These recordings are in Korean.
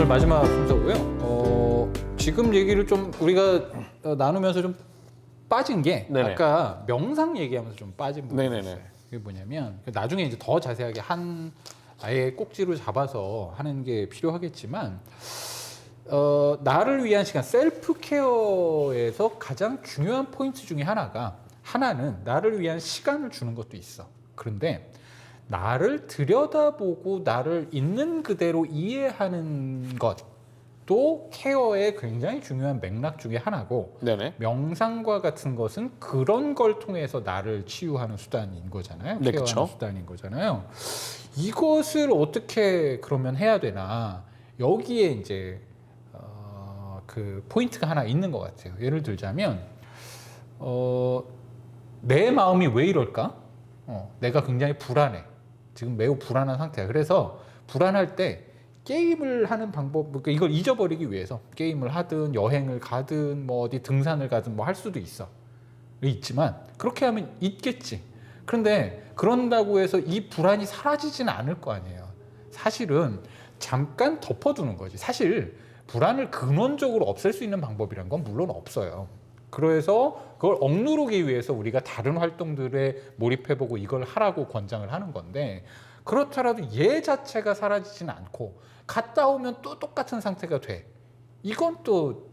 오늘 마지막 순서고요. 지금 얘기를 좀 우리가 나누면서 좀 빠진 게 네네. 아까 명상 얘기하면서 좀 빠진 부분이 네네네. 있어요. 그게 뭐냐면 나중에 이제 더 자세하게 아예 꼭지로 잡아서 하는 게 필요하겠지만 나를 위한 시간, 셀프 케어에서 가장 중요한 포인트 중에 하나는 나를 위한 시간을 주는 것도 있어. 그런데 나를 들여다보고 나를 있는 그대로 이해하는 것도 케어의 굉장히 중요한 맥락 중에 하나고, 네네. 명상과 같은 것은 그런 걸 통해서 나를 치유하는 수단인 거잖아요. 네, 케어하는 그쵸. 수단인 거잖아요. 이것을 어떻게 그러면 해야 되나? 여기에 이제 그 포인트가 하나 있는 것 같아요. 예를 들자면 내 마음이 왜 이럴까? 내가 굉장히 불안해. 지금 매우 불안한 상태야. 그래서 불안할 때 게임을 하는 방법, 그러니까 이걸 잊어버리기 위해서 게임을 하든 여행을 가든 뭐 어디 등산을 가든 뭐 할 수도 있지만 그렇게 하면 있겠지. 그런데 그런다고 해서 이 불안이 사라지지는 않을 거 아니에요. 사실은 잠깐 덮어두는 거지. 사실 불안을 근원적으로 없앨 수 있는 방법이란 건 물론 없어요. 그래서 그걸 억누르기 위해서 우리가 다른 활동들에 몰입해보고 이걸 하라고 권장을 하는 건데, 그렇더라도 얘 자체가 사라지지는 않고 갔다 오면 또 똑같은 상태가 돼. 이건 또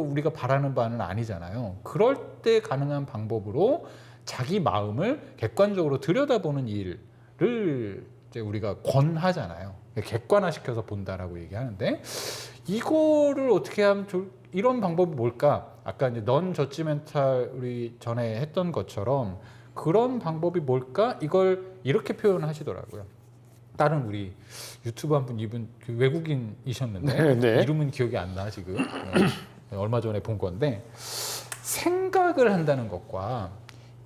우리가 바라는 바는 아니잖아요. 그럴 때 가능한 방법으로 자기 마음을 객관적으로 들여다보는 일을 이제 우리가 권하잖아요. 객관화시켜서 본다라고 얘기하는데, 이거를 어떻게 하면 이런 방법이 뭘까? 아까 이제 넌 저지멘탈 우리 전에 했던 것처럼 그런 방법이 뭘까? 이걸 이렇게 표현하시더라고요. 다른 우리 유튜브 한 분, 이분 외국인이셨는데 네. 이름은 기억이 안 나 지금. 얼마 전에 본 건데, 생각을 한다는 것과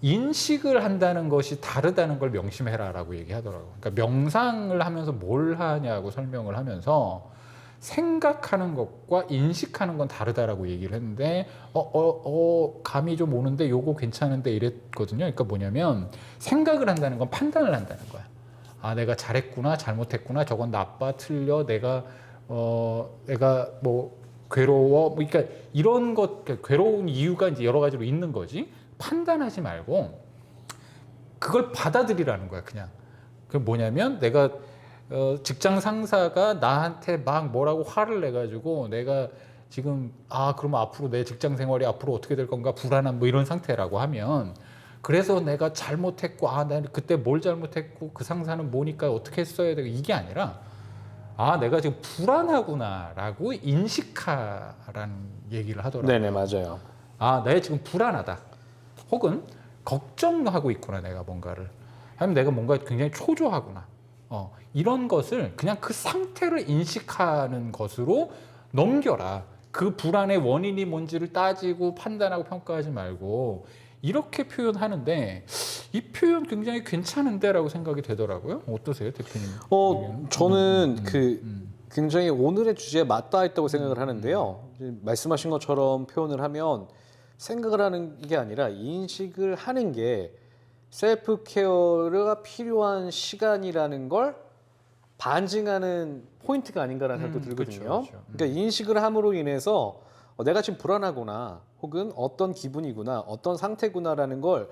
인식을 한다는 것이 다르다는 걸 명심해라라고 얘기하더라고요. 그러니까 명상을 하면서 뭘 하냐고 설명을 하면서 생각하는 것과 인식하는 건 다르다라고 얘기를 했는데 감이 좀 오는데 요거 괜찮은데 이랬거든요. 그러니까 뭐냐면 생각을 한다는 건 판단을 한다는 거야. 아, 내가 잘했구나, 잘못했구나, 저건 나빠, 틀려, 내가 뭐 괴로워, 뭐 그러니까 이런 것, 그러니까 괴로운 이유가 이제 여러 가지로 있는 거지. 판단하지 말고 그걸 받아들이라는 거야, 그냥. 그 뭐냐면 내가 직장 상사가 나한테 막 뭐라고 화를 내가지고 내가 지금 그러면 앞으로 내 직장 생활이 앞으로 어떻게 될 건가 불안한 뭐 이런 상태라고 하면, 그래서 내가 잘못했고 내가 그때 뭘 잘못했고 그 상사는 뭐니까 어떻게 했어야 되고 이게 아니라 내가 지금 불안하구나라고 인식하라는 얘기를 하더라고요. 네네, 맞아요. 내가 지금 불안하다. 혹은 걱정하고 있구나, 내가 뭔가를. 아니면 내가 뭔가 굉장히 초조하구나. 이런 것을 그냥 그 상태를 인식하는 것으로 넘겨라. 그 불안의 원인이 뭔지를 따지고 판단하고 평가하지 말고 이렇게 표현하는데, 이 표현 굉장히 괜찮은데 라고 생각이 되더라고요. 어떠세요, 대표님? 저는 굉장히 오늘의 주제에 맞닿아 있다고 생각을 하는데요. 말씀하신 것처럼 표현을 하면 생각을 하는 게 아니라 인식을 하는 게 셀프 케어가 필요한 시간이라는 걸 반증하는 포인트가 아닌가라는 생각도 들거든요. 그쵸. 그러니까 인식을 함으로 인해서 내가 지금 불안하구나, 혹은 어떤 기분이구나, 어떤 상태구나라는 걸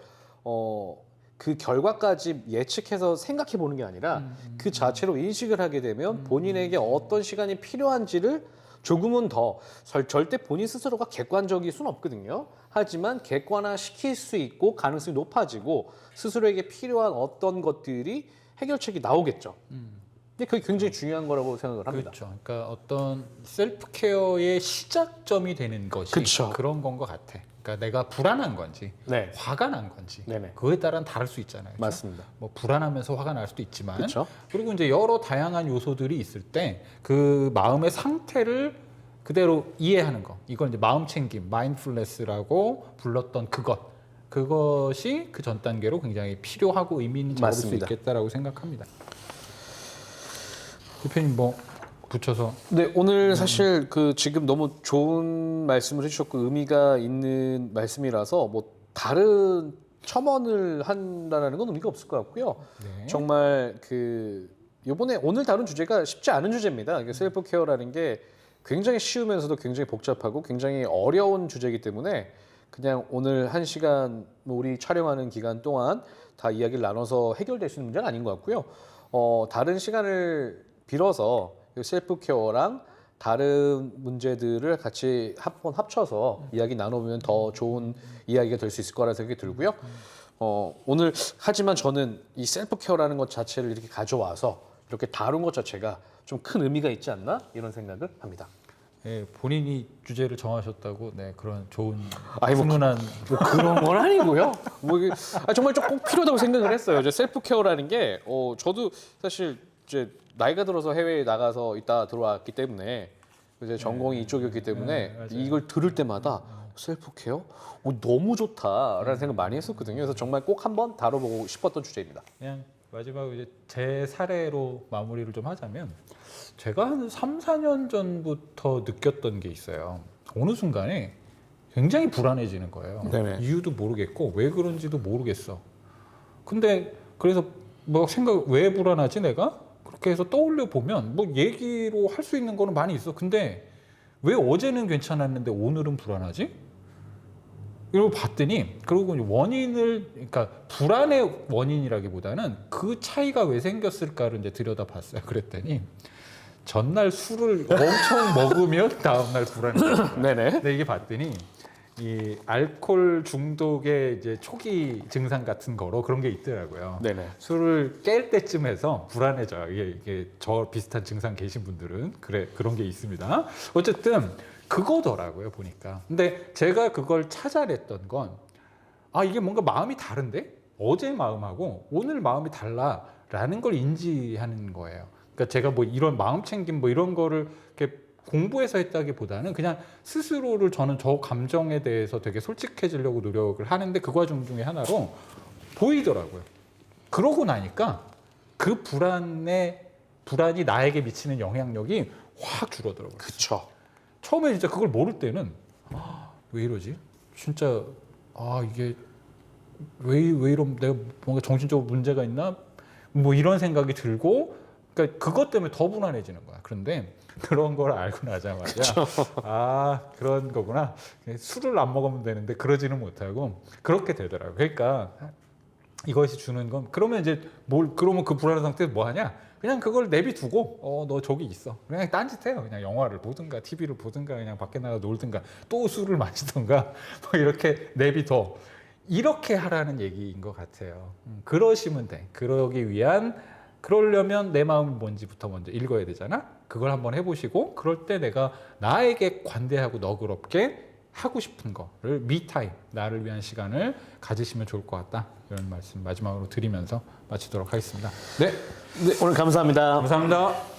그 결과까지 예측해서 생각해 보는 게 아니라 그 자체로 인식을 하게 되면 본인에게 어떤 시간이 필요한지를 조금은 더, 절대 본인 스스로가 객관적일 수는 없거든요. 하지만 객관화 시킬 수 있고 가능성이 높아지고 스스로에게 필요한 어떤 것들이 해결책이 나오겠죠. 근데 그게 굉장히 중요한 거라고 생각을 합니다. 그렇죠. 그러니까 어떤 셀프 케어의 시작점이 되는 것이 그쵸. 그런 건 것 같아. 그러니까 내가 불안한 건지, 네. 화가 난 건지, 네네. 그거에 따라 다를 수 있잖아요. 그렇죠? 맞습니다. 뭐 불안하면서 화가 날 수도 있지만, 그쵸. 그리고 이제 여러 다양한 요소들이 있을 때 그 마음의 상태를 그대로 이해하는 거, 이걸 이제 마음 챙김, 마인드풀니스라고 불렀던 그것이 그 전 단계로 굉장히 필요하고 의미 있는 작업일 수 맞습니다. 있겠다라고 생각합니다. 대표님 뭐 붙여서. 네, 오늘 사실 지금 너무 좋은 말씀을 해주셨고 의미가 있는 말씀이라서 뭐 다른 첨언을 한다는 건 의미가 없을 것 같고요. 네. 정말 이번에 오늘 다룬 주제가 쉽지 않은 주제입니다. 이게 셀프 케어라는 게 굉장히 쉬우면서도 굉장히 복잡하고 굉장히 어려운 주제이기 때문에 그냥 오늘 1시간 뭐 우리 촬영하는 기간 동안 다 이야기를 나눠서 해결될 수 있는 문제는 아닌 것 같고요. 다른 시간을 빌어서 셀프 케어랑 다른 문제들을 같이 합쳐서 이야기 나눠보면 더 좋은 이야기가 될 수 있을 거라는 생각이 들고요. 오늘 하지만 저는 이 셀프 케어라는 것 자체를 이렇게 가져와서 이렇게 다룬 것 자체가 좀 큰 의미가 있지 않나 이런 생각을 합니다. 예, 본인이 주제를 정하셨다고 네, 그런 좋은 아니, 뭐 훈훈한 뭐 그런 건 아니고요. 뭐 이게 정말 좀 꼭 필요하다고 생각을 했어요. 이제 셀프 케어라는 게 저도 사실 이제 나이가 들어서 해외에 나가서 있다 들어왔기 때문에 이제 전공이 이쪽이었기 때문에 맞아요. 이걸 들을 때마다 셀프 케어? 너무 좋다라는 생각 많이 했었거든요. 그래서 정말 꼭 한번 다뤄보고 싶었던 주제입니다. 그냥 마지막으로 이제 제 사례로 마무리를 좀 하자면 제가 한 3, 4년 전부터 느꼈던 게 있어요. 어느 순간에 굉장히 불안해지는 거예요. 네네. 이유도 모르겠고 왜 그런지도 모르겠어. 근데 그래서 뭐 생각 왜 불안하지 내가? 그렇게 해서 떠올려 보면 뭐 얘기로 할 수 있는 거는 많이 있어. 근데 왜 어제는 괜찮았는데 오늘은 불안하지? 이러고 봤더니 그리고 원인을 그러니까 불안의 원인이라기보다는 그 차이가 왜 생겼을까를 이제 들여다봤어요. 그랬더니 전날 술을 엄청 먹으면 다음날 불안해져요. 네네. 근데 이게 봤더니 이 알코올 중독의 이제 초기 증상 같은 거로 그런 게 있더라고요. 네네. 술을 깰 때쯤 해서 불안해져요. 이게 저 비슷한 증상 계신 분들은 그런 게 있습니다. 어쨌든 그거더라고요 보니까. 근데 제가 그걸 찾아냈던 건 이게 뭔가 마음이 다른데 어제 마음하고 오늘 마음이 달라라는 걸 인지하는 거예요. 그러니까 제가 뭐 이런 마음 챙김 뭐 이런 거를 이렇게 공부해서 했다기보다는 그냥 스스로를 저는 저 감정에 대해서 되게 솔직해지려고 노력을 하는데 그 과정 중에 하나로 보이더라고요. 그러고 나니까 그 불안이 나에게 미치는 영향력이 확 줄어들어요. 그쵸. 처음에 진짜 그걸 모를 때는 왜 이러지? 진짜 이게 왜 이런 내가 뭔가 정신적으로 문제가 있나? 뭐 이런 생각이 들고 그러니까 그것 때문에 더 불안해지는 거야. 그런데 그런 걸 알고 나자마자 그런 거구나. 술을 안 먹으면 되는데 그러지는 못하고 그렇게 되더라고요. 그러니까 이것이 주는 건 그러면 이제 그러면 그 불안한 상태에서 뭐 하냐? 그냥 그걸 내비두고 너 저기 있어. 그냥 딴짓해요. 그냥 영화를 보든가 TV를 보든가 그냥 밖에 나가 놀든가 또 술을 마시든가 뭐 이렇게 내비둬. 이렇게 하라는 얘기인 것 같아요. 그러시면 돼. 그러려면 내 마음이 뭔지부터 먼저 읽어야 되잖아. 그걸 한번 해보시고 그럴 때 내가 나에게 관대하고 너그럽게 하고 싶은 거를 미타임, 나를 위한 시간을 가지시면 좋을 것 같다. 이런 말씀 마지막으로 드리면서 마치도록 하겠습니다. 네, 네, 오늘 감사합니다. 감사합니다.